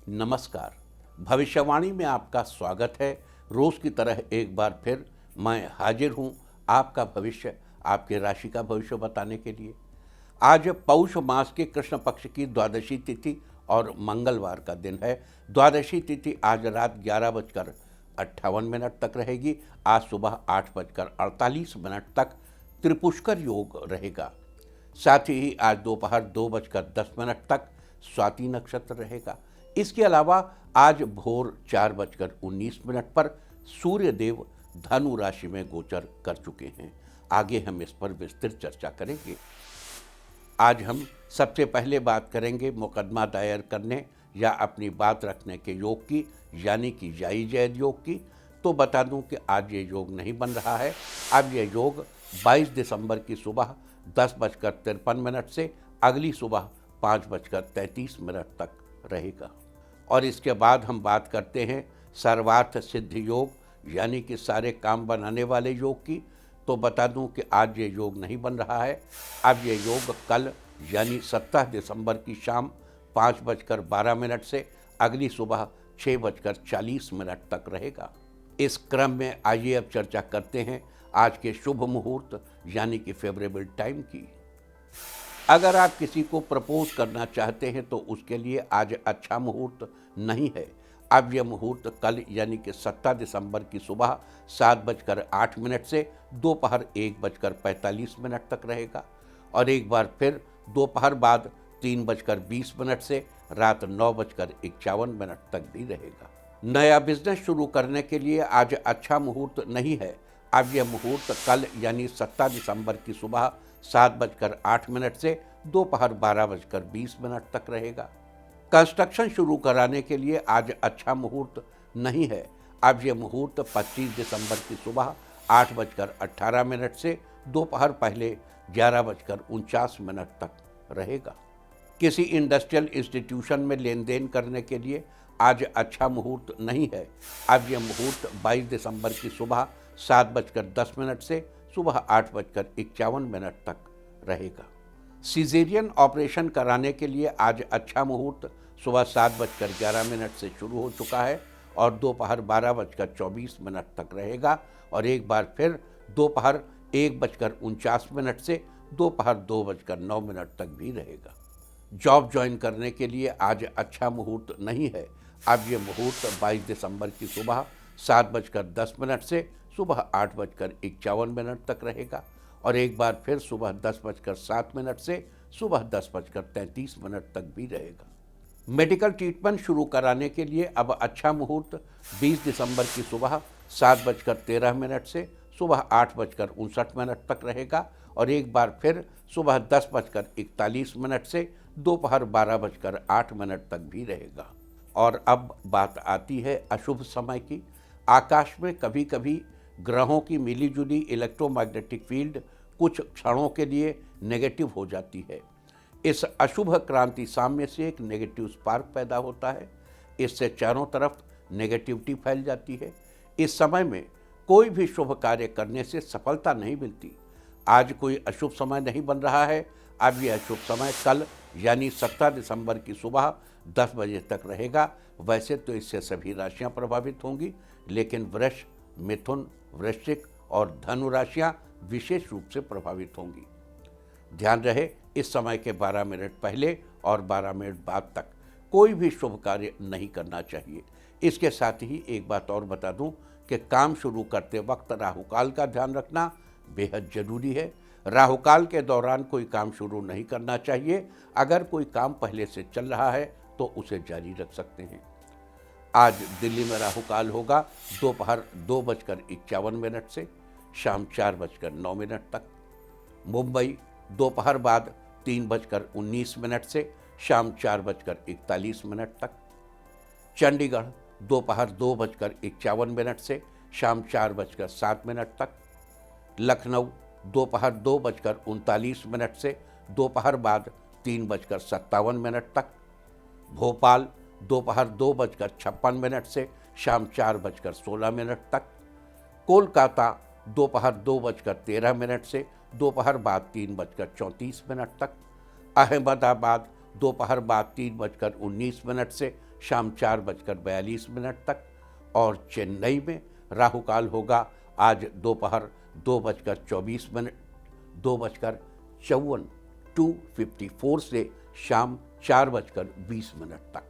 नमस्कार। भविष्यवाणी में आपका स्वागत है। रोज की तरह एक बार फिर मैं हाजिर हूं आपका भविष्य, आपके राशि का भविष्य बताने के लिए। आज पौष मास के कृष्ण पक्ष की द्वादशी तिथि और मंगलवार का दिन है। द्वादशी तिथि आज रात 11:58 तक रहेगी। आज सुबह 8:48 तक त्रिपुष्कर योग रहेगा। साथ ही आज दोपहर 2:10 तक स्वाति नक्षत्र रहेगा। इसके अलावा आज भोर 4:19 पर सूर्य देव धनु राशि में गोचर कर चुके हैं। आगे हम इस पर विस्तृत चर्चा करेंगे। आज हम सबसे पहले बात करेंगे मुकदमा दायर करने या अपनी बात रखने के योग की, यानी कि जाई जैद योग की। तो बता दूं कि आज ये योग नहीं बन रहा है। अब ये योग 22 दिसंबर की सुबह 10:53 से अगली सुबह 5:33 तक रहेगा। और इसके बाद हम बात करते हैं सर्वार्थ सिद्ध योग, यानी कि सारे काम बनाने वाले योग की। तो बता दूं कि आज ये योग नहीं बन रहा है। अब ये योग कल यानी 17 दिसंबर की शाम 5:12 से अगली सुबह 6:40 तक रहेगा। इस क्रम में आइए अब चर्चा करते हैं आज के शुभ मुहूर्त यानी कि फेवरेबल टाइम की। अगर आप किसी को प्रपोज करना चाहते हैं तो उसके लिए आज अच्छा मुहूर्त नहीं है। अब यह मुहूर्त कल यानी कि 17 दिसंबर की सुबह 7:08 से दोपहर 1:45 तक रहेगा। और एक बार फिर दोपहर बाद 3:20 से रात 9:51 तक भी रहेगा। नया बिजनेस शुरू करने के लिए आज अच्छा मुहूर्त नहीं है। अब यह मुहूर्त कल यानी 17 दिसंबर की सुबह 7:08 से दोपहर 12:20 तक रहेगा। कंस्ट्रक्शन शुरू कराने के लिए आज अच्छा मुहूर्त नहीं है। अब यह मुहूर्त 25 दिसंबर की सुबह 8:18 से दोपहर पहले 11:49 तक रहेगा। किसी इंडस्ट्रियल इंस्टीट्यूशन में लेन देन करने के लिए आज अच्छा मुहूर्त नहीं है। अब यह मुहूर्त 22 दिसंबर की सुबह 7:10 से सुबह 8:51 तक रहेगा। सीजेरियन ऑपरेशन कराने के लिए आज अच्छा मुहूर्त सुबह 7:11 से शुरू हो चुका है और दोपहर 12:24 तक रहेगा। और एक बार फिर दोपहर 1:49 से दोपहर 2:09 तक भी रहेगा। जॉब ज्वाइन करने के लिए आज अच्छा मुहूर्त नहीं है। अब ये मुहूर्त 22 दिसंबर की सुबह 7:10 से सुबह 8:51 तक रहेगा। और एक बार फिर सुबह 10:07 से सुबह 10:33 तक भी रहेगा। मेडिकल ट्रीटमेंट शुरू कराने के लिए अब अच्छा मुहूर्त 20 दिसंबर की सुबह 7:13 से सुबह 8:59 तक रहेगा। और एक बार फिर सुबह 10:41 से दोपहर 12:08 तक भी रहेगा। और अब बात आती है अशुभ समय की। आकाश में कभी कभी ग्रहों की मिलीजुली इलेक्ट्रोमैग्नेटिक फील्ड कुछ क्षणों के लिए नेगेटिव हो जाती है। इस अशुभ क्रांति साम्य से एक नेगेटिव स्पार्क पैदा होता है। इससे चारों तरफ नेगेटिविटी फैल जाती है। इस समय में कोई भी शुभ कार्य करने से सफलता नहीं मिलती। आज कोई अशुभ समय नहीं बन रहा है। अब यह अशुभ समय कल यानी 17 दिसंबर की सुबह 10 बजे तक रहेगा। वैसे तो इससे सभी राशियां प्रभावित होंगी, लेकिन वृष, मिथुन, वृश्चिक और धनु राशियां विशेष रूप से प्रभावित होंगी। ध्यान रहे, इस समय के 12 मिनट पहले और 12 मिनट बाद तक कोई भी शुभ कार्य नहीं करना चाहिए। इसके साथ ही एक बात और बता दूं कि काम शुरू करते वक्त राहुकाल का ध्यान रखना बेहद जरूरी है। राहुकाल के दौरान कोई काम शुरू नहीं करना चाहिए। अगर कोई काम पहले से चल रहा है तो उसे जारी रख सकते हैं। आज दिल्ली में राहुकाल होगा दोपहर 2:51 से शाम 4:09 तक। मुंबई दोपहर बाद 3:19 से शाम 4:41 तक। चंडीगढ़ दोपहर 2:51 से शाम 4:07 तक। लखनऊ दोपहर 2:39 से दोपहर बाद 3:57 तक। भोपाल दोपहर 2:56 से शाम 4:16 तक। कोलकाता दोपहर 2:13 से दोपहर बाद 3:34 तक। अहमदाबाद दोपहर बाद 3:19 से शाम 4:42 तक, और चेन्नई में राहु काल होगा आज दोपहर 2:24, 2:54 2:54 से शाम 4:20 तक।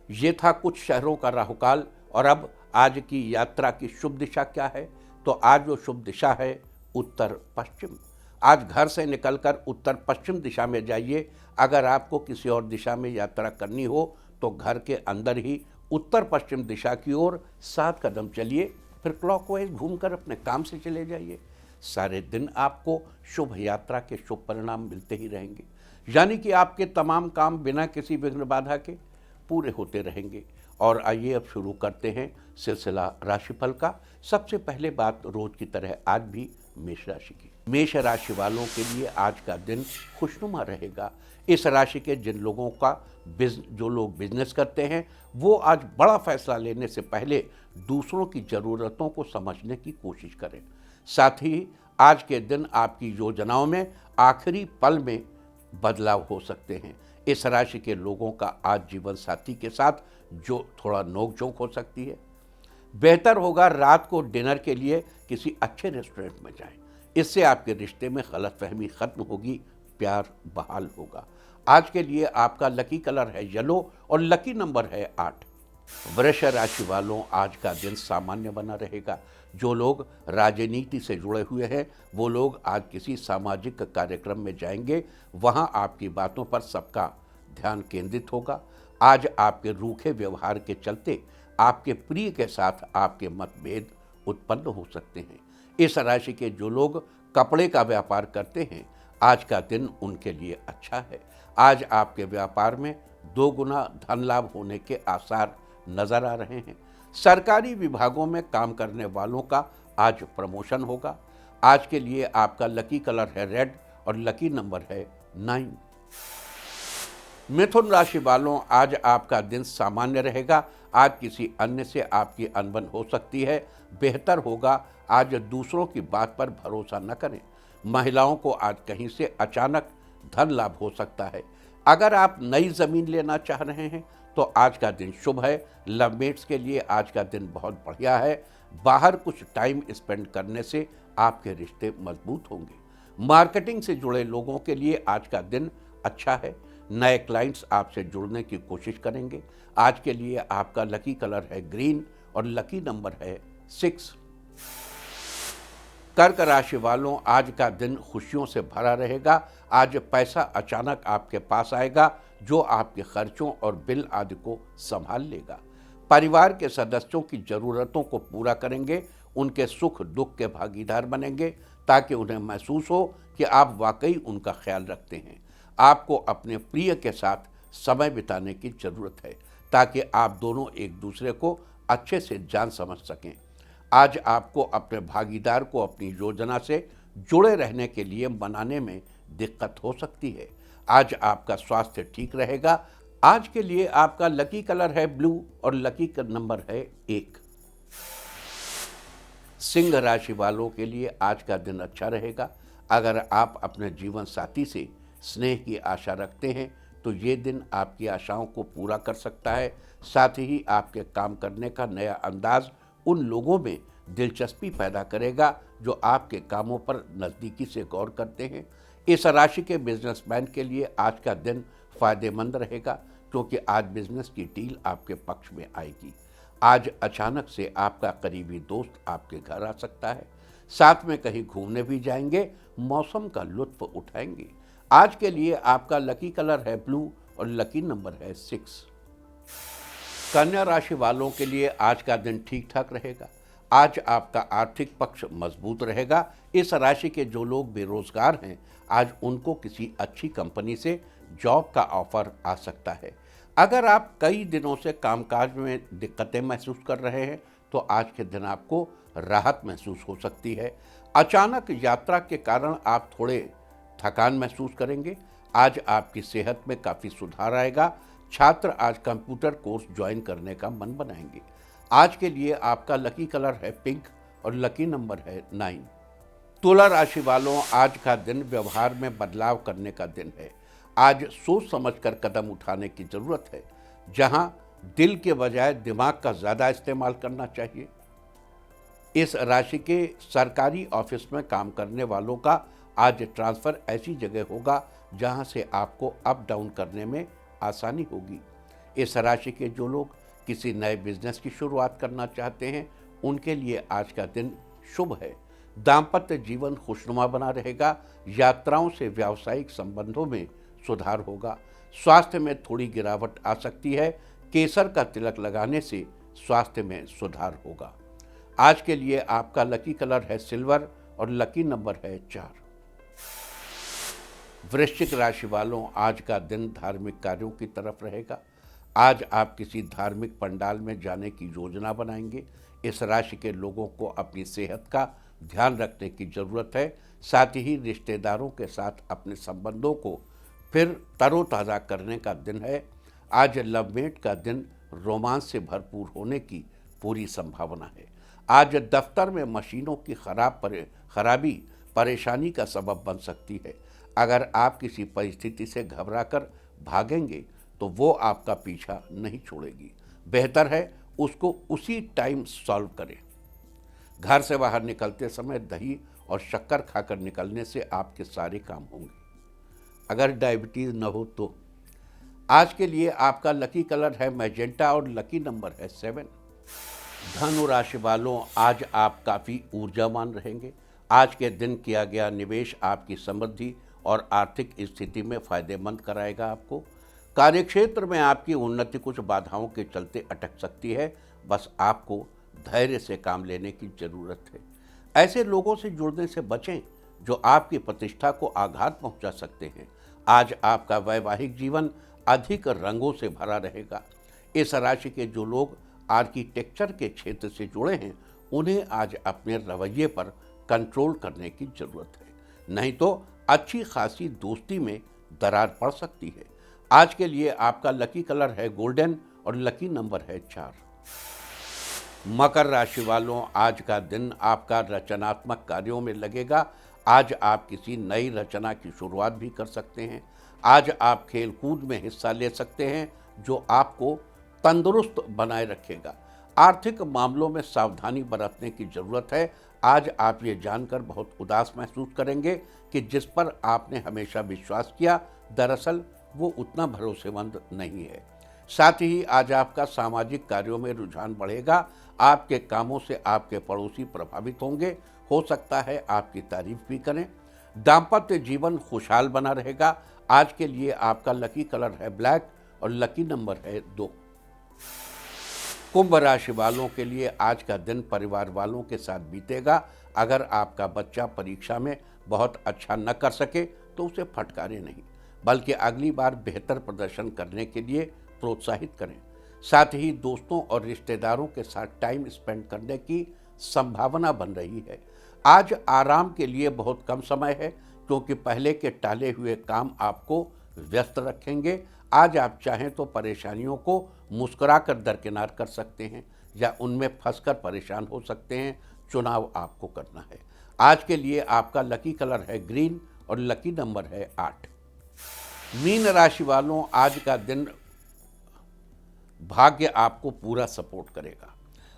ये था कुछ शहरों का राहु काल। और अब आज की यात्रा की शुभ दिशा क्या है? तो आज जो शुभ दिशा है उत्तर पश्चिम। आज घर से निकलकर उत्तर पश्चिम दिशा में जाइए। अगर आपको किसी और दिशा में यात्रा करनी हो तो घर के अंदर ही उत्तर पश्चिम दिशा की ओर 7 कदम चलिए, फिर क्लॉकवाइज घूमकर अपने काम से चले जाइए। सारे दिन आपको शुभ यात्रा के शुभ परिणाम मिलते ही रहेंगे, यानी कि आपके तमाम काम बिना किसी विघ्न बाधा के पूरे होते रहेंगे। और आइए अब शुरू करते हैं सिलसिला राशिफल का। सबसे पहले बात रोज की तरह आज भी मेष राशि की। मेष राशि वालों के लिए आज का दिन खुशनुमा रहेगा। इस राशि के जिन लोगों का जो लोग बिजनेस करते हैं वो आज बड़ा फैसला लेने से पहले दूसरों की ज़रूरतों को समझने की कोशिश करें। साथ ही आज के दिन आपकी योजनाओं में आखिरी पल में बदलाव हो सकते हैं। इस राशि के लोगों का आज जीवन साथी के साथ जो थोड़ा नोकझोंक हो सकती है। बेहतर होगा रात को डिनर के लिए किसी अच्छे रेस्टोरेंट में जाएं। इससे आपके रिश्ते में गलतफहमी खत्म होगी, प्यार बहाल होगा। आज के लिए आपका लकी कलर है येलो और लकी नंबर है 8। वृष राशि वालों, आज का दिन सामान्य बना रहेगा। जो लोग राजनीति से जुड़े हुए हैं वो लोग आज किसी सामाजिक कार्यक्रम में जाएंगे, वहां आपकी बातों पर सबका ध्यान केंद्रित होगा। आज आपके रूखे व्यवहार के चलते आपके प्रिय के साथ आपके मतभेद उत्पन्न हो सकते हैं। इस राशि के जो लोग कपड़े का व्यापार करते हैं आज का दिन उनके लिए अच्छा है। आज आपके व्यापार में 2 गुना धन लाभ होने के आसार नजर आ रहे हैं। सरकारी विभागों में काम करने वालों का आज प्रमोशन होगा। आज के लिए आपका लकी कलर है रेड और लकी नंबर है 9। मिथुन राशि वालों, आज आपका दिन सामान्य रहेगा। आज किसी अन्य से आपकी अनबन हो सकती है। बेहतर होगा आज दूसरों की बात पर भरोसा न करें। महिलाओं को आज कहीं से अचानक धन लाभ हो सकता है। अगर आप नई ज़मीन लेना चाह रहे हैं तो आज का दिन शुभ है। लवमेट्स के लिए आज का दिन बहुत बढ़िया है। बाहर कुछ टाइम स्पेंड करने से आपके रिश्ते मजबूत होंगे। मार्केटिंग से जुड़े लोगों के लिए आज का दिन अच्छा है। नए क्लाइंट्स आपसे जुड़ने की कोशिश करेंगे। आज के लिए आपका लकी कलर है ग्रीन और लकी नंबर है 6। कर्क राशि वालों, आज का दिन खुशियों से भरा रहेगा। आज पैसा अचानक आपके पास आएगा जो आपके खर्चों और बिल आदि को संभाल लेगा। परिवार के सदस्यों की ज़रूरतों को पूरा करेंगे। उनके सुख दुख के भागीदार बनेंगे ताकि उन्हें महसूस हो कि आप वाकई उनका ख्याल रखते हैं। आपको अपने प्रिय के साथ समय बिताने की ज़रूरत है ताकि आप दोनों एक दूसरे को अच्छे से जान समझ सकें। आज आपको अपने भागीदार को अपनी योजना से जुड़े रहने के लिए मनाने में दिक्कत हो सकती है। आज आपका स्वास्थ्य ठीक रहेगा। आज के लिए आपका लकी कलर है ब्लू और लकी नंबर है 1। सिंह राशि वालों के लिए आज का दिन अच्छा रहेगा। अगर आप अपने जीवन साथी से स्नेह की आशा रखते हैं तो ये दिन आपकी आशाओं को पूरा कर सकता है। साथ ही आपके काम करने का नया अंदाज उन लोगों में दिलचस्पी पैदा करेगा जो आपके कामों पर नज़दीकी से गौर करते हैं। इस राशि के बिजनेसमैन के लिए आज का दिन फायदेमंद रहेगा क्योंकि आज बिजनेस की डील आपके पक्ष में आएगी। आज अचानक से आपका करीबी दोस्त आपके घर आ सकता है। साथ में कहीं घूमने भी जाएंगे, मौसम का लुत्फ उठाएंगे। आज के लिए आपका लकी कलर है ब्लू और लकी नंबर है 6। कन्या राशि वालों के लिए आज का दिन ठीक ठाक रहेगा। आज आपका आर्थिक पक्ष मजबूत रहेगा। इस राशि के जो लोग बेरोजगार हैं आज उनको किसी अच्छी कंपनी से जॉब का ऑफर आ सकता है। अगर आप कई दिनों से कामकाज में दिक्कतें महसूस कर रहे हैं तो आज के दिन आपको राहत महसूस हो सकती है। अचानक यात्रा के कारण आप थोड़े थकान महसूस करेंगे। आज आपकी सेहत में काफ़ी सुधार आएगा। छात्र आज कंप्यूटर कोर्स ज्वाइन करने का मन बनाएंगे। आज के लिए आपका लकी कलर है पिंक और लकी नंबर है 9। तुला राशि वालों, आज का दिन व्यवहार में बदलाव करने का दिन है। आज सोच समझकर कदम उठाने की ज़रूरत है। जहां दिल के बजाय दिमाग का ज़्यादा इस्तेमाल करना चाहिए। इस राशि के सरकारी ऑफिस में काम करने वालों का आज ट्रांसफ़र ऐसी जगह होगा जहां से आपको अप डाउन करने में आसानी होगी। इस राशि के जो लोग किसी नए बिजनेस की शुरुआत करना चाहते हैं, उनके लिए आज का दिन शुभ है। दाम्पत्य जीवन खुशनुमा बना रहेगा। यात्राओं से व्यावसायिक संबंधों में सुधार होगा। स्वास्थ्य में थोड़ी गिरावट आ सकती है। केसर का तिलक लगाने से स्वास्थ्य में सुधार होगा। आज के लिए आपका लकी कलर है सिल्वर और लकी नंबर है 4। वृश्चिक राशि वालों, आज का दिन धार्मिक कार्यों की तरफ रहेगा। आज आप किसी धार्मिक पंडाल में जाने की योजना बनाएंगे। इस राशि के लोगों को अपनी सेहत का ध्यान रखने की जरूरत है। साथ ही रिश्तेदारों के साथ अपने संबंधों को फिर तरोताज़ा करने का दिन है। आज लवमेट का दिन रोमांस से भरपूर होने की पूरी संभावना है। आज दफ्तर में मशीनों की खराबी परेशानी का सबब बन सकती है। अगर आप किसी परिस्थिति से घबराकर भागेंगे तो वो आपका पीछा नहीं छोड़ेगी। बेहतर है उसको उसी टाइम सॉल्व करें। घर से बाहर निकलते समय दही और शक्कर खाकर निकलने से आपके सारे काम होंगे। अगर डायबिटीज़ न हो तो आज के लिए आपका लकी कलर है मैजेंटा और लकी नंबर है 7। धनु राशि वालों, आज आप काफ़ी ऊर्जावान रहेंगे। आज के दिन किया गया निवेश आपकी समृद्धि और आर्थिक स्थिति में फायदेमंद कराएगा आपको। कार्यक्षेत्र में आपकी उन्नति कुछ बाधाओं के चलते अटक सकती है। बस आपको धैर्य से काम लेने की ज़रूरत है। ऐसे लोगों से जुड़ने से बचें जो आपकी प्रतिष्ठा को आघात पहुंचा सकते हैं। आज आपका वैवाहिक जीवन अधिक रंगों से भरा रहेगा। इस राशि के जो लोग आर्किटेक्चर के क्षेत्र से जुड़े हैं, उन्हें आज अपने रवैये पर कंट्रोल करने की ज़रूरत है, नहीं तो अच्छी खासी दोस्ती में दरार पड़ सकती है। आज के लिए आपका लकी कलर है गोल्डन और लकी नंबर है 4। मकर राशि वालों, आज का दिन आपका रचनात्मक कार्यों में लगेगा। आज आप किसी नई रचना की शुरुआत भी कर सकते हैं। आज आप खेल कूद में हिस्सा ले सकते हैं जो आपको तंदुरुस्त बनाए रखेगा। आर्थिक मामलों में सावधानी बरतने की ज़रूरत है। आज आप ये जानकर बहुत उदास महसूस करेंगे कि जिस पर आपने हमेशा विश्वास किया, दरअसल वो उतना भरोसेमंद नहीं है। साथ ही आज आपका सामाजिक कार्यों में रुझान बढ़ेगा। आपके कामों से आपके पड़ोसी प्रभावित होंगे। हो सकता है आपकी तारीफ भी करें। दाम्पत्य जीवन खुशहाल बना रहेगा। आज के लिए आपका लकी कलर है ब्लैक और लकी नंबर है 2। कुंभ राशि वालों के लिए आज का दिन परिवार वालों के साथ बीतेगा। अगर आपका बच्चा परीक्षा में बहुत अच्छा न कर सके तो उसे फटकारें नहीं, बल्कि अगली बार बेहतर प्रदर्शन करने के लिए प्रोत्साहित करें। साथ ही दोस्तों और रिश्तेदारों के साथ टाइम स्पेंड करने की संभावना बन रही है। आज आराम के लिए बहुत कम समय है, क्योंकि पहले के टाले हुए काम आपको व्यस्त रखेंगे। आज आप चाहें तो परेशानियों को मुस्कुराकर दरकिनार कर सकते हैं या उनमें फंसकर परेशान हो सकते हैं। चुनाव आपको करना है। आज के लिए आपका लकी कलर है ग्रीन और लकी नंबर है 8। मीन राशि वालों, आज का दिन भाग्य आपको पूरा सपोर्ट करेगा।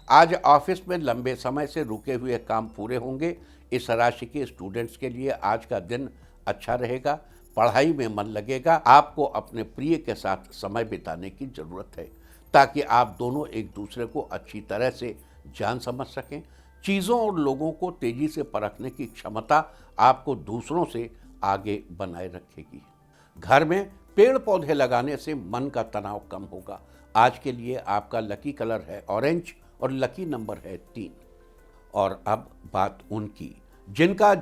आज ऑफिस में लंबे समय से रुके हुए काम पूरे होंगे। इस राशि के स्टूडेंट्स के लिए आज का दिन अच्छा रहेगा। पढ़ाई में मन लगेगा। आपको अपने प्रिय के साथ समय बिताने की ज़रूरत है ताकि आप दोनों एक दूसरे को अच्छी तरह से जान समझ सकें। चीज़ों और लोगों को तेज़ी से परखने की क्षमता आपको दूसरों से आगे बनाए रखेगी। घर में पेड़ पौधे लगाने से मन का तनाव कम होगा। आज के लिए आपका लकी कलर है ऑरेंज और लकी नंबर है 3। और अब बात उनकी जिनका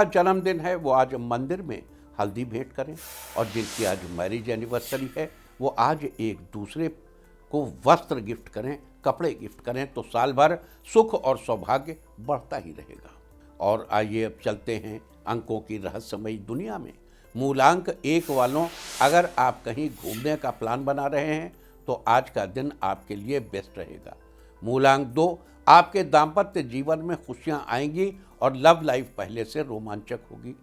जन्मदिन है वो आज मंदिर में हल्दी भेंट करें, और जिनकी आज मैरिज एनिवर्सरी है वो आज एक दूसरे को वस्त्र गिफ्ट करें, कपड़े गिफ्ट करें, तो साल भर सुख और सौभाग्य बढ़ता ही रहेगा। और आइए अब चलते हैं अंकों की रहस्यमयी दुनिया में। मूलांक 1 वालों, अगर आप कहीं घूमने का प्लान बना रहे हैं तो आज का दिन आपके लिए बेस्ट रहेगा। मूलांक 2, आपके दाम्पत्य जीवन में खुशियां आएंगी और लव लाइफ पहले से रोमांचक होगी।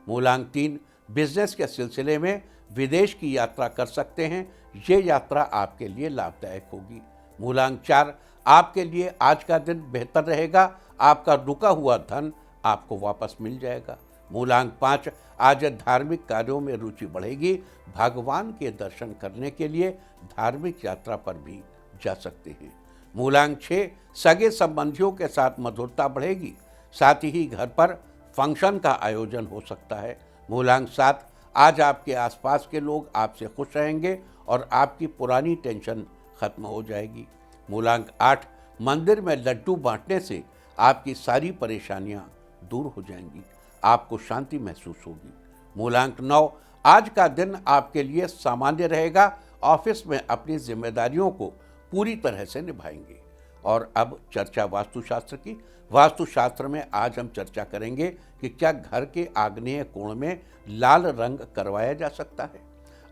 मूलांक 3, बिजनेस के सिलसिले में विदेश की यात्रा कर सकते हैं। ये यात्रा आपके लिए लाभदायक होगी। मूलांक 4, आपके लिए आज का दिन बेहतर रहेगा। आपका रुका हुआ धन आपको वापस मिल जाएगा। मूलांक 5, आज धार्मिक कार्यों में रुचि बढ़ेगी। भगवान के दर्शन करने के लिए धार्मिक यात्रा पर भी जा सकते हैं। मूलांक 6, सगे संबंधियों के साथ मधुरता बढ़ेगी। साथ ही घर पर फंक्शन का आयोजन हो सकता है। मूलांक 7, आज आपके आसपास के लोग आपसे खुश रहेंगे और आपकी पुरानी टेंशन खत्म हो जाएगी। मूलांक 8, मंदिर में लड्डू बांटने से आपकी सारी परेशानियां दूर हो जाएंगी। आपको शांति महसूस होगी। मूलांक 9, आज का दिन आपके लिए सामान्य रहेगा। ऑफिस में अपनी जिम्मेदारियों को पूरी तरह से निभाएंगे। और अब चर्चा वास्तुशास्त्र की। वास्तुशास्त्र में आज हम चर्चा करेंगे कि क्या घर के आग्नेय कोण में लाल रंग करवाया जा सकता है।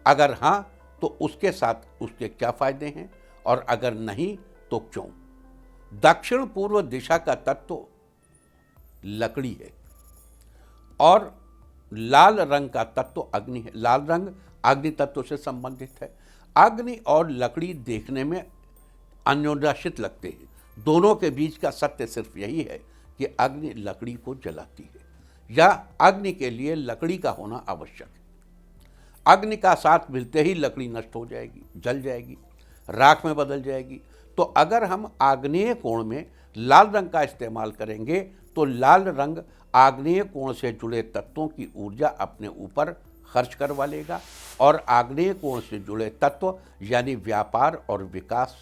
अगर हाँ, तो उसके साथ उसके क्या फायदे हैं, और अगर नहीं तो क्यों। दक्षिण पूर्व दिशा का तत्व लकड़ी है और लाल रंग का तत्व अग्नि है। लाल रंग अग्नि तत्व से संबंधित है। अग्नि और लकड़ी देखने में अन्योन्याश्रित लगते हैं। दोनों के बीच का सत्य सिर्फ यही है कि अग्नि लकड़ी को जलाती है, या अग्नि के लिए लकड़ी का होना आवश्यक है। अग्नि का साथ मिलते ही लकड़ी नष्ट हो जाएगी, जल जाएगी, राख में बदल जाएगी। तो अगर हम आग्नेय कोण में लाल रंग का इस्तेमाल करेंगे तो लाल रंग आग्नेय कोण से जुड़े तत्वों की ऊर्जा अपने ऊपर खर्च करवा लेगा और आग्नेय कोण से जुड़े तत्व यानी व्यापार और विकास,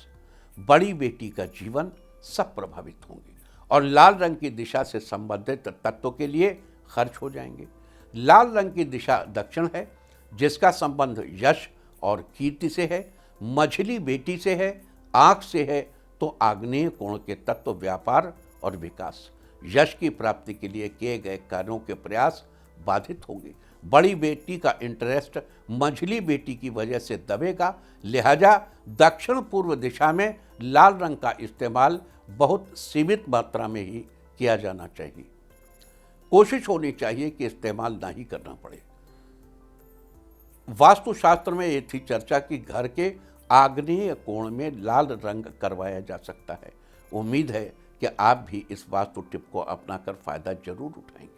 बड़ी बेटी का जीवन सब प्रभावित होंगे और लाल रंग की दिशा से संबंधित तत्वों के लिए खर्च हो जाएंगे। लाल रंग की दिशा दक्षिण है, जिसका संबंध यश और कीर्ति से है। मझली बेटी से है, आंख से है, तो आग्नेय कोण के तत्व व्यापार और विकास, यश की प्राप्ति के लिए किए गए कार्यों के प्रयास बाधित होंगे। बड़ी बेटी का इंटरेस्ट मंझली बेटी की वजह से दबेगा। लिहाजा दक्षिण पूर्व दिशा में लाल रंग का इस्तेमाल बहुत सीमित मात्रा में ही किया जाना चाहिए। कोशिश होनी चाहिए कि इस्तेमाल ना ही करना पड़े। वास्तुशास्त्र में ये थी चर्चा कि घर के आग्नेय कोण में लाल रंग करवाया जा सकता है। उम्मीद है कि आप भी इस वास्तु टिप को अपनाकर फायदा जरूर उठाएंगे।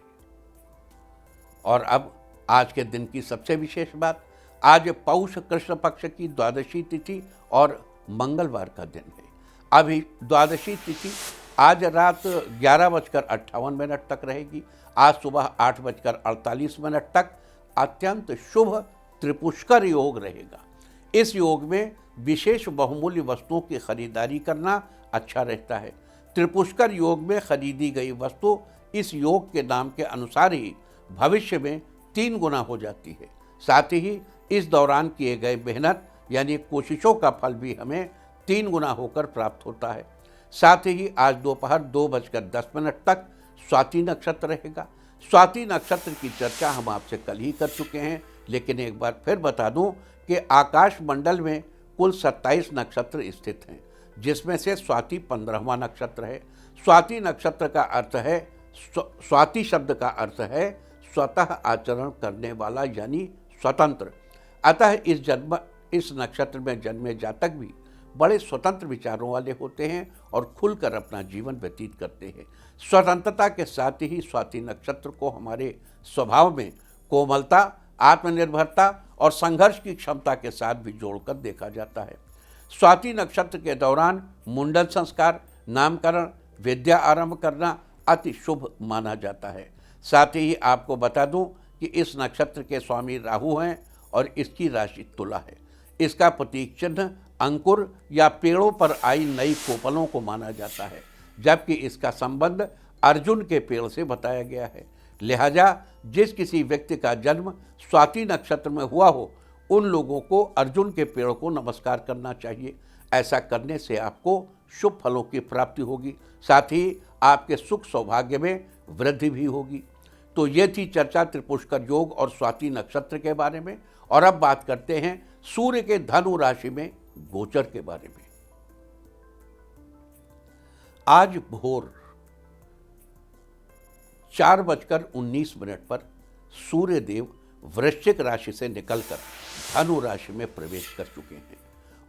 और अब आज के दिन की सबसे विशेष बात, आज पौष कृष्ण पक्ष की द्वादशी तिथि और मंगलवार का दिन है। अभी द्वादशी तिथि आज रात 11:58 तक रहेगी। आज सुबह 8:48 तक अत्यंत शुभ त्रिपुष्कर योग रहेगा। इस योग में विशेष बहुमूल्य वस्तुओं की खरीदारी करना अच्छा रहता है। त्रिपुष्कर योग में खरीदी गई वस्तु इस योग के नाम के अनुसार ही भविष्य में 3 गुना हो जाती है। साथ ही इस दौरान किए गए मेहनत यानी कोशिशों का फल भी हमें 3 गुना होकर प्राप्त होता है। साथ ही आज दोपहर 2:10 तक स्वाति नक्षत्र रहेगा। स्वाति नक्षत्र की चर्चा हम आपसे कल ही कर चुके हैं, लेकिन एक बार फिर बता दूं कि आकाश मंडल में कुल 27 नक्षत्र स्थित हैं, जिसमें से स्वाति 15वां नक्षत्र है। स्वाति नक्षत्र का अर्थ है, स्वाति शब्द का अर्थ है स्वतः आचरण करने वाला यानी स्वतंत्र। अतः इस नक्षत्र में जन्मे जातक भी बड़े स्वतंत्र विचारों वाले होते हैं और खुलकर अपना जीवन व्यतीत करते हैं। स्वतंत्रता के साथ ही स्वाति नक्षत्र को हमारे स्वभाव में कोमलता, आत्मनिर्भरता और संघर्ष की क्षमता के साथ भी जोड़कर देखा जाता है। स्वाति नक्षत्र के दौरान मुंडन संस्कार, नामकरण, विद्या आरंभ करना अति शुभ माना जाता है। साथ ही आपको बता दूं कि इस नक्षत्र के स्वामी राहु हैं और इसकी राशि तुला है। इसका प्रतीक चिन्ह अंकुर या पेड़ों पर आई नई कोपलों को माना जाता है, जबकि इसका संबंध अर्जुन के पेड़ से बताया गया है। लिहाजा जिस किसी व्यक्ति का जन्म स्वाति नक्षत्र में हुआ हो, उन लोगों को अर्जुन के पेड़ को नमस्कार करना चाहिए। ऐसा करने से आपको शुभ फलों की प्राप्ति होगी, साथ ही आपके सुख सौभाग्य में वृद्धि भी होगी। तो ये थी चर्चा त्रिपुष्कर योग और स्वाति नक्षत्र के बारे में। और अब बात करते हैं सूर्य के धनु राशि में गोचर के बारे में। आज भोर 4:19 पर सूर्य देव वृश्चिक राशि से निकलकर धनु राशि में प्रवेश कर चुके हैं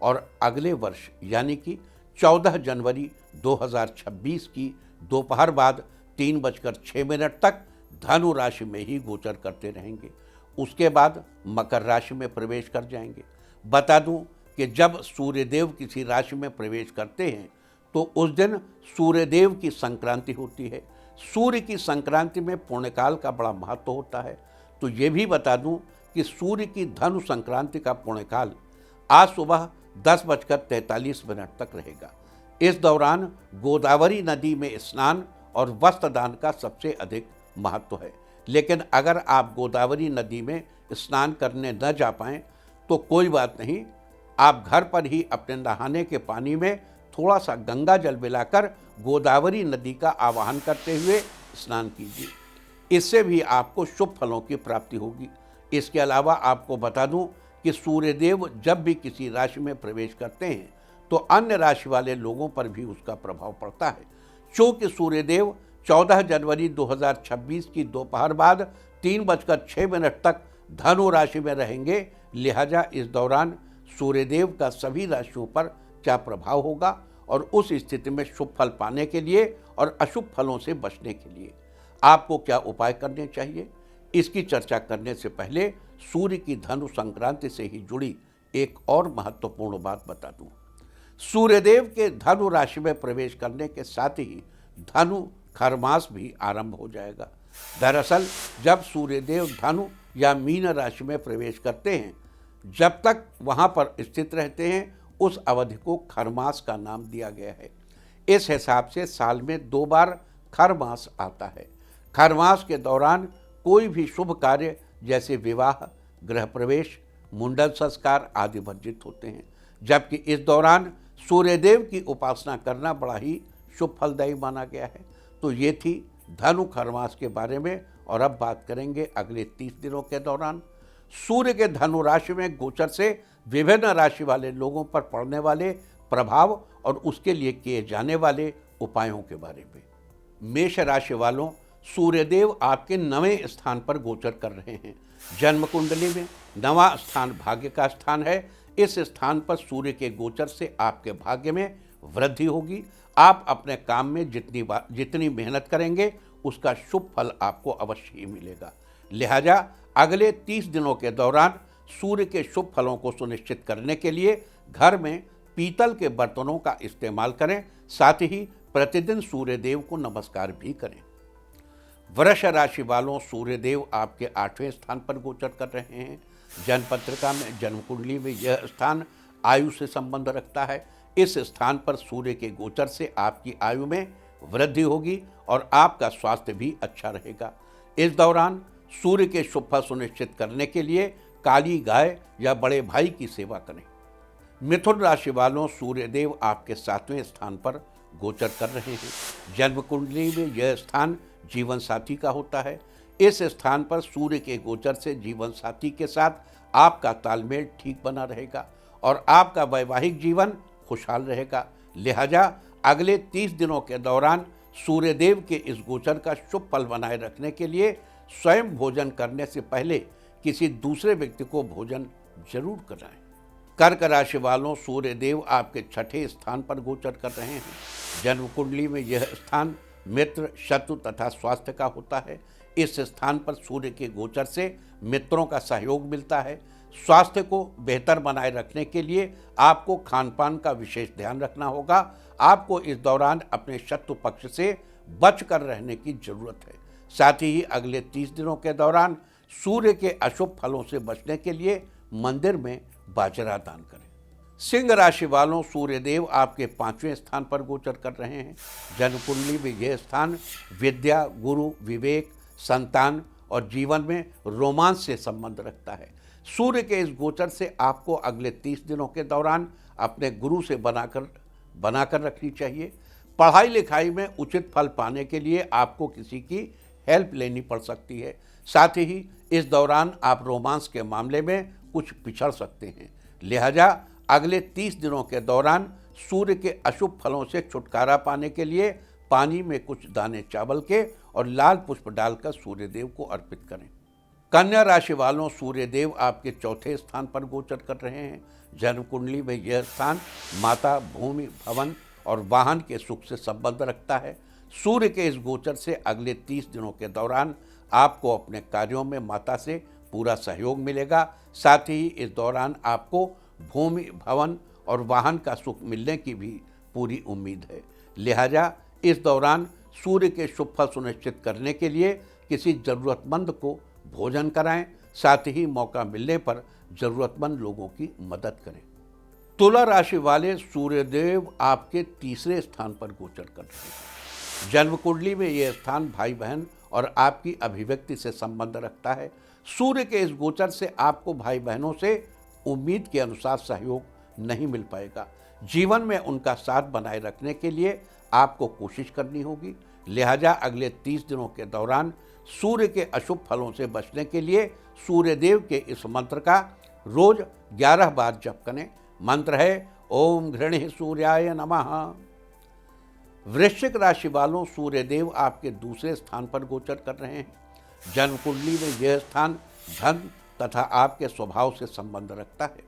और अगले वर्ष यानी कि 14 जनवरी 2026 की दोपहर बाद 3:06 तक धनु राशि में ही गोचर करते रहेंगे। उसके बाद मकर राशि में प्रवेश कर जाएंगे। बता दूं कि जब सूर्यदेव किसी राशि में प्रवेश करते हैं तो उस दिन सूर्यदेव की संक्रांति होती है। सूर्य की संक्रांति में पुण्यकाल का बड़ा महत्व होता है। तो ये भी बता दूं कि सूर्य की धनु संक्रांति का पुण्यकाल आज सुबह 10:43 तक रहेगा। इस दौरान गोदावरी नदी में स्नान और वस्त्र दान का सबसे अधिक महत्व है। लेकिन अगर आप गोदावरी नदी में स्नान करने न जा पाएँ तो कोई बात नहीं, आप घर पर ही अपने नहाने के पानी में थोड़ा सा गंगा जल मिलाकर गोदावरी नदी का आवाहन करते हुए स्नान कीजिए। इससे भी आपको शुभ फलों की प्राप्ति होगी। इसके अलावा आपको बता दूं कि सूर्यदेव जब भी किसी राशि में प्रवेश करते हैं तो अन्य राशि वाले लोगों पर भी उसका प्रभाव पड़ता है। चूँकि सूर्यदेव 14 जनवरी 2026 की दोपहर बाद 3:06 तक धनु राशि में रहेंगे, लिहाजा इस दौरान सूर्यदेव का सभी राशियों पर क्या प्रभाव होगा और उस स्थिति में शुभ फल पाने के लिए और अशुभ फलों से बचने के लिए आपको क्या उपाय करने चाहिए, इसकी चर्चा करने से पहले सूर्य की धनु संक्रांति से ही जुड़ी एक और महत्वपूर्ण बात बता दूं। सूर्यदेव के धनु राशि में प्रवेश करने के साथ ही धनु खरमास भी आरंभ हो जाएगा। दरअसल जब सूर्यदेव धनु या मीन राशि में प्रवेश करते हैं, जब तक वहां पर स्थित रहते हैं उस अवधि को खरमास का नाम दिया गया है। इस हिसाब से साल में 2 बार खरमास आता है। खरमास के दौरान कोई भी शुभ कार्य जैसे विवाह, गृह प्रवेश, मुंडन संस्कार आदि वर्जित होते हैं, जबकि इस दौरान सूर्यदेव की उपासना करना बड़ा ही शुभ फलदायी माना गया है। तो ये थी धनु खरमास के बारे में। और अब बात करेंगे अगले 30 दिनों के दौरान सूर्य के धनु राशि में गोचर से विभिन्न राशि वाले लोगों पर पड़ने वाले प्रभाव और उसके लिए किए जाने वाले उपायों के बारे में। मेष राशि वालों, सूर्यदेव आपके 9वें स्थान पर गोचर कर रहे हैं। जन्म कुंडली में 9वां स्थान भाग्य का स्थान है। इस स्थान पर सूर्य के गोचर से आपके भाग्य में वृद्धि होगी। आप अपने काम में जितनी मेहनत करेंगे उसका शुभ फल आपको अवश्य ही मिलेगा। लिहाजा अगले 30 दिनों के दौरान सूर्य के शुभ फलों को सुनिश्चित करने के लिए घर में पीतल के बर्तनों का इस्तेमाल करें, साथ ही प्रतिदिन सूर्यदेव को नमस्कार भी करें। वृष राशि वालों, सूर्यदेव आपके 8वें स्थान पर गोचर कर रहे हैं। जन्म पत्रिका में, जन्म कुंडली में यह स्थान आयु से संबंध रखता है। इस स्थान पर सूर्य के गोचर से आपकी आयु में वृद्धि होगी और आपका स्वास्थ्य भी अच्छा रहेगा। इस दौरान सूर्य के शुभ फल सुनिश्चित करने के लिए काली गाय या बड़े भाई की सेवा करें। मिथुन राशि वालों, सूर्यदेव आपके 7वें स्थान पर गोचर कर रहे हैं। जन्म कुंडली में यह स्थान जीवन साथी का होता है। इस स्थान पर सूर्य के गोचर से जीवन साथी के साथ आपका तालमेल ठीक बना रहेगा और आपका वैवाहिक जीवन खुशहाल रहेगा। लिहाजा अगले 30 दिनों के दौरान सूर्यदेव के इस गोचर का शुभ फल बनाए रखने के लिए स्वयं भोजन करने से पहले किसी दूसरे व्यक्ति को भोजन जरूर कराएं। कर्क राशि वालों, सूर्यदेव आपके 6ठे स्थान पर गोचर कर रहे हैं। जन्म कुंडली में यह स्थान मित्र, शत्रु तथा स्वास्थ्य का होता है। इस स्थान पर सूर्य के गोचर से मित्रों का सहयोग मिलता है। स्वास्थ्य को बेहतर बनाए रखने के लिए आपको खान पान का विशेष ध्यान रखना होगा। आपको इस दौरान अपने शत्रु पक्ष से बचकर रहने की जरूरत है। साथ ही अगले 30 दिनों के दौरान सूर्य के अशुभ फलों से बचने के लिए मंदिर में बाजरा दान करें। सिंह राशि वालों, सूर्यदेव आपके 5वें स्थान पर गोचर कर रहे हैं। जन्म कुंडली में यह स्थान विद्या, गुरु, विवेक, संतान और जीवन में रोमांस से संबंध रखता है। सूर्य के इस गोचर से आपको अगले 30 दिनों के दौरान अपने गुरु से बनाकर रखनी चाहिए। पढ़ाई लिखाई में उचित फल पाने के लिए आपको किसी की हेल्प लेनी पड़ सकती है। साथ ही इस दौरान आप रोमांस के मामले में कुछ पिछड़ सकते हैं। लिहाजा अगले 30 दिनों के दौरान सूर्य के अशुभ फलों से छुटकारा पाने के लिए पानी में कुछ दाने चावल के और लाल पुष्प डालकर सूर्यदेव को अर्पित करें। कन्या राशि वालों, सूर्यदेव आपके चौथे स्थान पर गोचर कर रहे हैं। जन्म कुंडली में यह स्थान माता, भूमि, भवन और वाहन के सुख से संबंध रखता है। सूर्य के इस गोचर से अगले 30 दिनों के दौरान आपको अपने कार्यों में माता से पूरा सहयोग मिलेगा। साथ ही इस दौरान आपको भूमि, भवन और वाहन का सुख मिलने की भी पूरी उम्मीद है। लिहाजा इस दौरान सूर्य के शुभ फल सुनिश्चित करने के लिए किसी जरूरतमंद को भोजन कराएं। साथ ही मौका मिलने पर जरूरतमंद लोगों की मदद करें। तुला राशि वाले, सूर्यदेव आपके तीसरे स्थान पर गोचर कर रहे हैं। जन्म कुंडली में यह स्थान भाई बहन और आपकी अभिव्यक्ति से संबंध रखता है। सूर्य के इस गोचर से आपको भाई बहनों से उम्मीद के अनुसार सहयोग नहीं मिल पाएगा। जीवन में उनका साथ बनाए रखने के लिए आपको कोशिश करनी होगी। लिहाजा अगले 30 दिनों के दौरान सूर्य के अशुभ फलों से बचने के लिए सूर्यदेव के इस मंत्र का रोज 11 बार जप करें। मंत्र है ओम घृणे सूर्याय नमः। वृश्चिक राशि वालों, सूर्यदेव आपके दूसरे स्थान पर गोचर कर रहे हैं। जन्म कुंडली में यह स्थान धन तथा आपके स्वभाव से संबंध रखता है।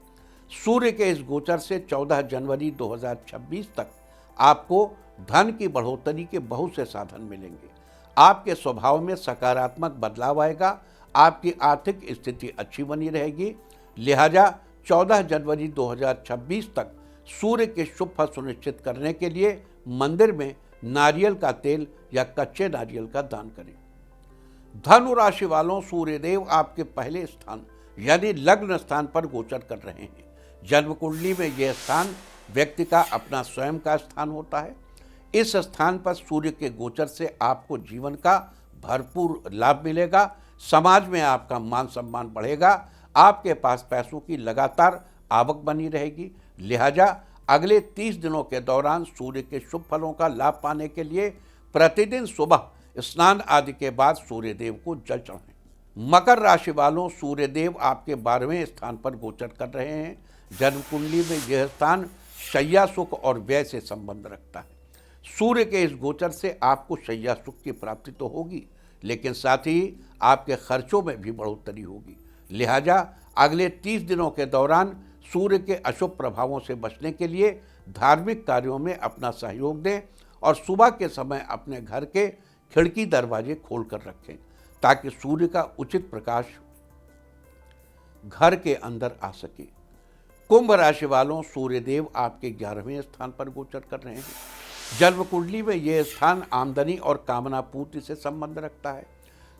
सूर्य के इस गोचर से 14 जनवरी 2026 तक आपको धन की बढ़ोतरी के बहुत से साधन मिलेंगे। आपके स्वभाव में सकारात्मक बदलाव आएगा। आपकी आर्थिक स्थिति अच्छी बनी रहेगी। लिहाजा 14 जनवरी 2026 तक सूर्य के शुभ फल सुनिश्चित करने के लिए मंदिर में नारियल का तेल या कच्चे नारियल का दान करें। धनु राशि वालों, सूर्यदेव आपके पहले स्थान यानी लग्न स्थान पर गोचर कर रहे हैं। जन्म कुंडली में यह स्थान व्यक्ति का अपना स्वयं का स्थान होता है। इस स्थान पर सूर्य के गोचर से आपको जीवन का भरपूर लाभ मिलेगा। समाज में आपका मान सम्मान बढ़ेगा। आपके पास पैसों की लगातार आवक बनी रहेगी। लिहाजा अगले 30 दिनों के दौरान सूर्य के शुभ फलों का लाभ पाने के लिए प्रतिदिन सुबह स्नान आदि के बाद सूर्यदेव को जल चढ़ाएं। मकर राशि वालों, सूर्यदेव आपके 12वें स्थान पर गोचर कर रहे हैं। जन्म कुंडली में यह स्थान शैया सुख और व्यय से संबंध रखता है। सूर्य के इस गोचर से आपको शैया सुख की प्राप्ति तो होगी, लेकिन साथ ही आपके खर्चों में भी बढ़ोतरी होगी। लिहाजा अगले 30 दिनों के दौरान सूर्य के अशुभ प्रभावों से बचने के लिए धार्मिक कार्यों में अपना सहयोग दें और सुबह के समय अपने घर के खिड़की दरवाजे खोलकर रखें ताकि सूर्य का उचित प्रकाश घर के अंदर आ सके। कुंभ राशि वालों, सूर्यदेव आपके 11वें स्थान पर गोचर कर रहे हैं। जन्म कुंडली में यह स्थान आमदनी और कामना पूर्ति से संबंध रखता है।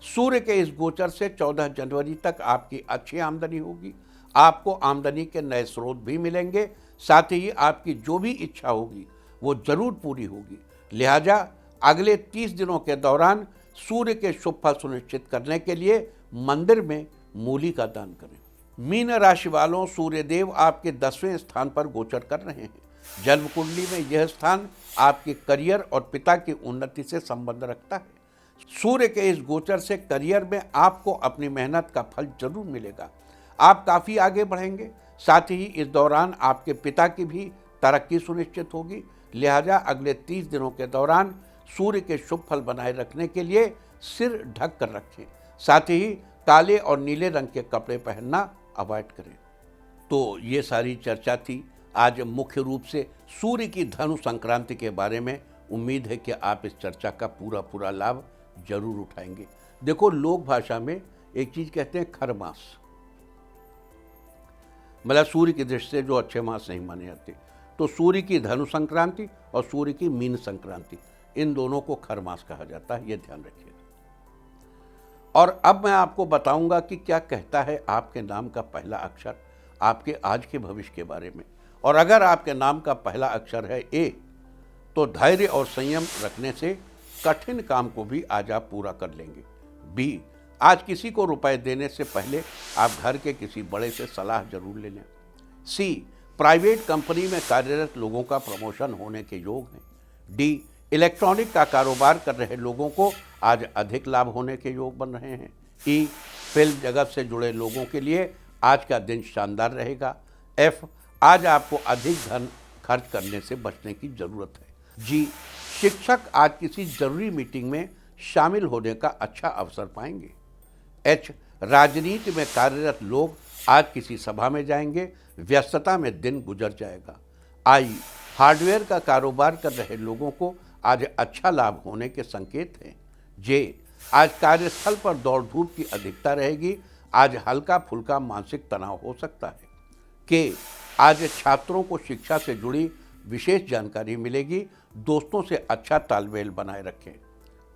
सूर्य के इस गोचर से 14 जनवरी तक आपकी अच्छी आमदनी होगी। आपको आमदनी के नए स्रोत भी मिलेंगे। साथ ही आपकी जो भी इच्छा होगी वो जरूर पूरी होगी। लिहाजा अगले 30 दिनों के दौरान सूर्य के शुभ फल सुनिश्चित करने के लिए मंदिर में मूली का दान करें। मीन राशि वालों, सूर्यदेव आपके 10वें स्थान पर गोचर कर रहे हैं। जन्म कुंडली में यह स्थान आपके करियर और पिता की उन्नति से संबंध रखता है। सूर्य के इस गोचर से करियर में आपको अपनी मेहनत का फल जरूर मिलेगा। आप काफ़ी आगे बढ़ेंगे। साथ ही इस दौरान आपके पिता की भी तरक्की सुनिश्चित होगी। लिहाजा अगले 30 दिनों के दौरान सूर्य के शुभ फल बनाए रखने के लिए सिर ढक कर रखें। साथ ही काले और नीले रंग के कपड़े पहनना अवॉइड करें। तो ये सारी चर्चा थी आज मुख्य रूप से सूर्य की धनु संक्रांति के बारे में। उम्मीद है कि आप इस चर्चा का पूरा लाभ जरूर उठाएंगे। देखो, लोक भाषा में एक चीज कहते हैं खर मास, मतलब सूर्य की दृष्टि से जो अच्छे मास नहीं माने जाते। तो सूर्य की धनु संक्रांति और सूर्य की मीन संक्रांति, इन दोनों को खर मास कहा जाता है, ये ध्यान रखिएगा। और अब मैं आपको बताऊंगा कि क्या कहता है आपके नाम का पहला अक्षर आपके आज के भविष्य के बारे में। और अगर आपके नाम का पहला अक्षर है ए, तो धैर्य और संयम रखने से कठिन काम को भी आज आप पूरा कर लेंगे। बी, आज किसी को रुपए देने से पहले आप घर के किसी बड़े से सलाह जरूर ले लें। सी, प्राइवेट कंपनी में कार्यरत लोगों का प्रमोशन होने के योग हैं। डी, इलेक्ट्रॉनिक का कारोबार कर रहे लोगों को आज अधिक लाभ होने के योग बन रहे हैं। ई, फिल्म जगत से जुड़े लोगों के लिए आज का दिन शानदार रहेगा। एफ, आज आपको अधिक धन खर्च करने से बचने की जरूरत है। जी, शिक्षक आज किसी जरूरी मीटिंग में शामिल होने का अच्छा अवसर पाएंगे। एच, राजनीति में कार्यरत लोग आज किसी सभा में जाएंगे, व्यस्तता में दिन गुजर जाएगा। आई, हार्डवेयर का कारोबार कर रहे लोगों को आज अच्छा लाभ होने के संकेत हैं। जे, आज कार्यस्थल पर दौड़ धूप की अधिकता रहेगी, आज हल्का फुल्का मानसिक तनाव हो सकता है। के, आज छात्रों को शिक्षा से जुड़ी विशेष जानकारी मिलेगी, दोस्तों से अच्छा तालमेल बनाए रखें।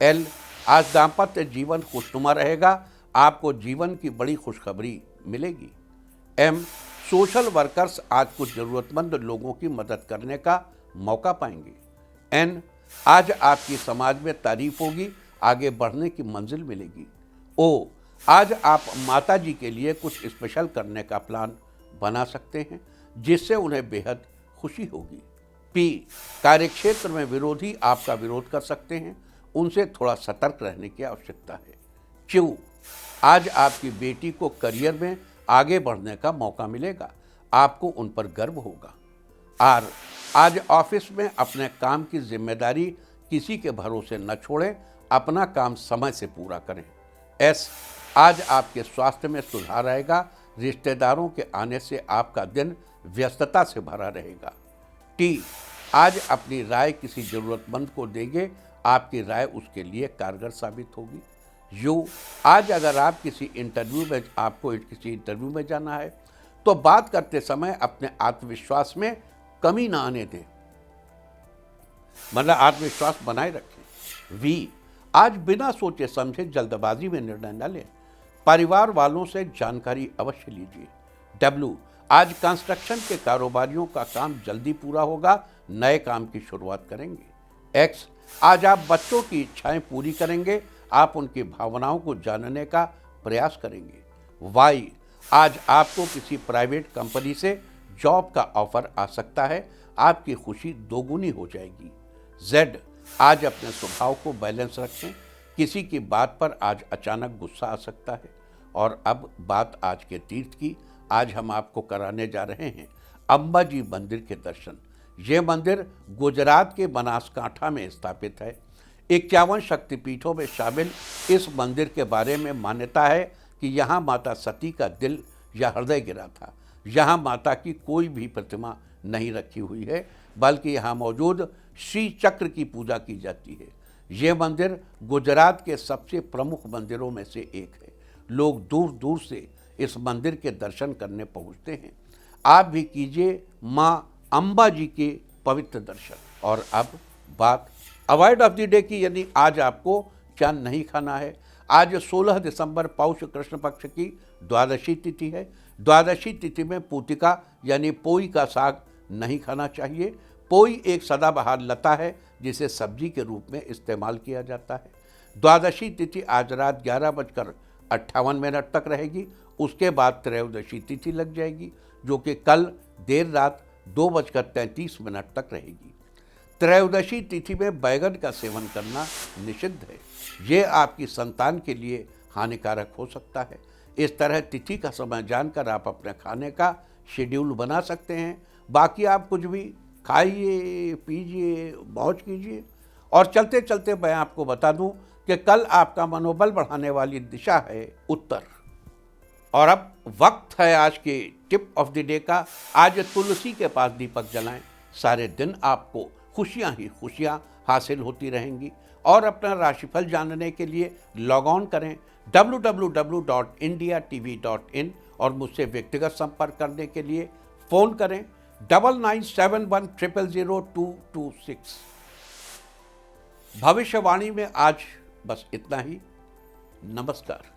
एल, आज दाम्पत्य जीवन खुशनुमा रहेगा, आपको जीवन की बड़ी खुशखबरी मिलेगी। एम, सोशल वर्कर्स आज कुछ जरूरतमंद लोगों की मदद करने का मौका पाएंगे। एन, आज आपकी समाज में तारीफ होगी, आगे बढ़ने की मंजिल मिलेगी। ओ, आज आप माता जी के लिए कुछ स्पेशल करने का प्लान बना सकते हैं, जिससे उन्हें बेहद खुशी होगी। पी, कार्यक्षेत्र में विरोधी आपका विरोध कर सकते हैं, उनसे थोड़ा सतर्क रहने की आवश्यकता है। क्यू, आज आपकी बेटी को करियर में आगे बढ़ने का मौका मिलेगा, आपको उन पर गर्व होगा। आर, आज ऑफिस में अपने काम की जिम्मेदारी किसी के भरोसे न छोड़ें, अपना काम समय से पूरा करें। एस, आज आपके स्वास्थ्य में सुधार आएगा, रिश्तेदारों के आने से आपका दिन व्यस्तता से भरा रहेगा। टी, आज अपनी राय किसी जरूरतमंद को देंगे, आपकी राय उसके लिए कारगर साबित होगी। यू, आज अगर आप किसी इंटरव्यू में जाना है तो बात करते समय अपने आत्मविश्वास में कमी ना आने दें, मतलब आत्मविश्वास बनाए रखें। वी, आज बिना सोचे समझे जल्दबाजी में निर्णय न लें, परिवार वालों से जानकारी अवश्य लीजिए। डब्ल्यू, आज कंस्ट्रक्शन के कारोबारियों का काम जल्दी पूरा होगा, नए काम की शुरुआत करेंगे। एक्स, आज आप बच्चों की इच्छाएं पूरी करेंगे, आप उनकी भावनाओं को जानने का प्रयास करेंगे। वाई, आज आपको किसी प्राइवेट कंपनी से जॉब का ऑफर आ सकता है, आपकी खुशी दोगुनी हो जाएगी। जेड, आज अपने स्वभाव को बैलेंस रखें, किसी की बात पर आज अचानक गुस्सा आ सकता है। और अब बात आज के तीर्थ की, आज हम आपको कराने जा रहे हैं अंबाजी मंदिर के दर्शन। ये मंदिर गुजरात के बनासकांठा में स्थापित है। 51 शक्तिपीठों में शामिल इस मंदिर के बारे में मान्यता है कि यहाँ माता सती का दिल या हृदय गिरा था। यहाँ माता की कोई भी प्रतिमा नहीं रखी हुई है, बल्कि यहाँ मौजूद श्री चक्र की पूजा की जाती है। ये मंदिर गुजरात के सबसे प्रमुख मंदिरों में से एक है। लोग दूर दूर से इस मंदिर के दर्शन करने पहुँचते हैं। आप भी कीजिए माँ अंबा जी के पवित्र दर्शन। और अब बात अवॉइड ऑफ द डे की, यानी आज आपको क्या नहीं खाना है। आज 16 दिसंबर पौष कृष्ण पक्ष की द्वादशी तिथि है। द्वादशी तिथि में पूतिका यानी पोई का साग नहीं खाना चाहिए। पोई एक सदाबहार लता है जिसे सब्जी के रूप में इस्तेमाल किया जाता है। द्वादशी तिथि आज रात 11:58 तक रहेगी। उसके बाद त्रयोदशी तिथि लग जाएगी, जो कि कल देर रात 2:33 तक रहेगी। त्रयोदशी तिथि में बैगन का सेवन करना निषिद्ध है। ये आपकी संतान के लिए हानिकारक हो सकता है। इस तरह तिथि का समय जानकर आप अपने खाने का शेड्यूल बना सकते हैं। बाकी आप कुछ भी खाइए, पीजिए, मौज कीजिए। और चलते चलते मैं आपको बता दूं कि कल आपका मनोबल बढ़ाने वाली दिशा है उत्तर। और अब वक्त है आज के टिप ऑफ द डे का। आज तुलसी के पास दीपक जलाएं, सारे दिन आपको खुशियां ही खुशियां हासिल होती रहेंगी। और अपना राशिफल जानने के लिए लॉग ऑन करें www.indiatv.in और मुझसे व्यक्तिगत संपर्क करने के लिए फ़ोन करें 9971000226। भविष्यवाणी में आज बस इतना ही। नमस्कार।